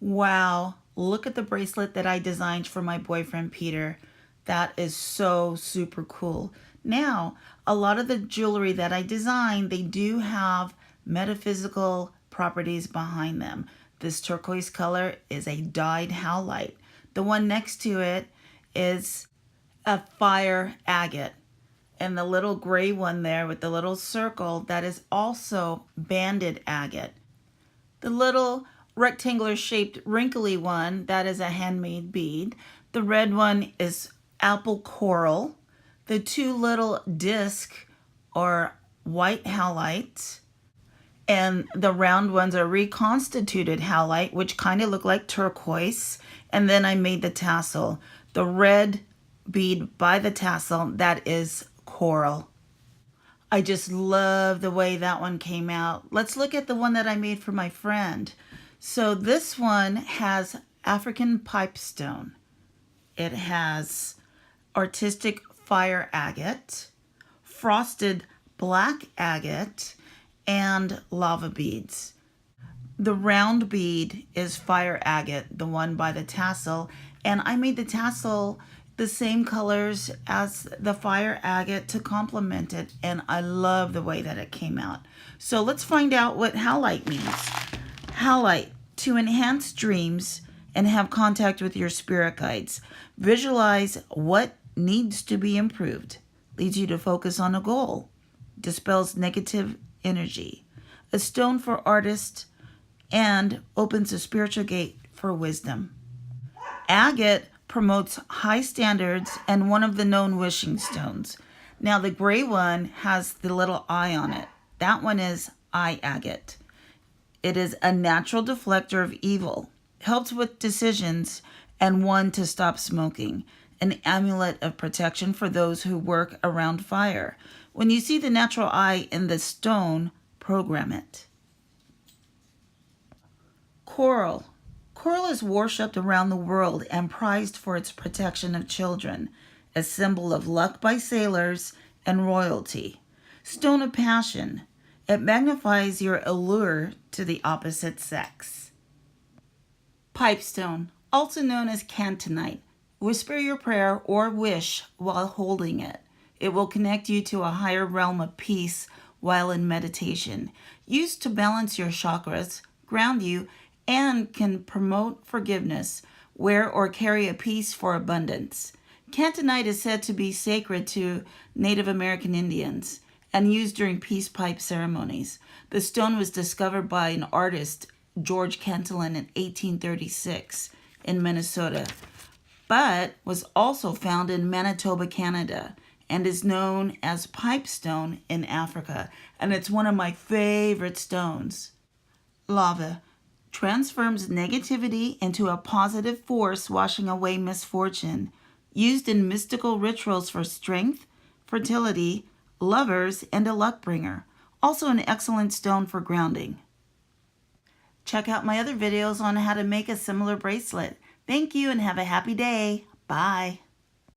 Wow, look at the bracelet that I designed for my boyfriend Peter. That is so super cool. Now, a lot of the jewelry that I designed, they do have metaphysical properties behind them. This turquoise color is a dyed howlite. The one next to it is a fire agate. And the little gray one there with the little circle, that is also banded agate. The little rectangular shaped wrinkly one, that is a handmade bead. The red one is apple coral. The two little disc are white howlite. And the round ones are reconstituted howlite, which kind of look like turquoise. And then I made the tassel. The red bead by the tassel, that is coral. I just love the way that one came out. Let's look at the one that I made for my friend. So this one has African pipestone. It has artistic fire agate, frosted black agate, and lava beads. The round bead is fire agate, the one by the tassel, and I made the tassel the same colors as the fire agate to complement it, and I love the way that it came out. So let's find out what howlite means. Howlite, to enhance dreams and have contact with your spirit guides. Visualize what needs to be improved. Leads you to focus on a goal. Dispels negative energy. A stone for artists and opens a spiritual gate for wisdom. Agate promotes high standards and one of the known wishing stones. Now the gray one has the little eye on it. That one is eye agate. It is a natural deflector of evil. Helps with decisions and one to stop smoking. An amulet of protection for those who work around fire. When you see the natural eye in the stone, program it. Coral. Coral is worshipped around the world and prized for its protection of children, a symbol of luck by sailors and royalty. Stone of passion. It magnifies your allure to the opposite sex. Pipestone, also known as cantonite. Whisper your prayer or wish while holding it. It will connect you to a higher realm of peace while in meditation. Used to balance your chakras, ground you, and can promote forgiveness. Wear or carry a piece for abundance. Cantonite is said to be sacred to Native American Indians and used during peace pipe ceremonies. The stone was discovered by an artist, George Cantillon, in 1836 in Minnesota, but was also found in Manitoba, Canada, and is known as pipestone in Africa. And it's one of my favorite stones. Lava transforms negativity into a positive force, washing away misfortune. Used in mystical rituals for strength, fertility, lovers, and a luck bringer. Also an excellent stone for grounding. Check out my other videos on how to make a similar bracelet. Thank you and have a happy day. Bye.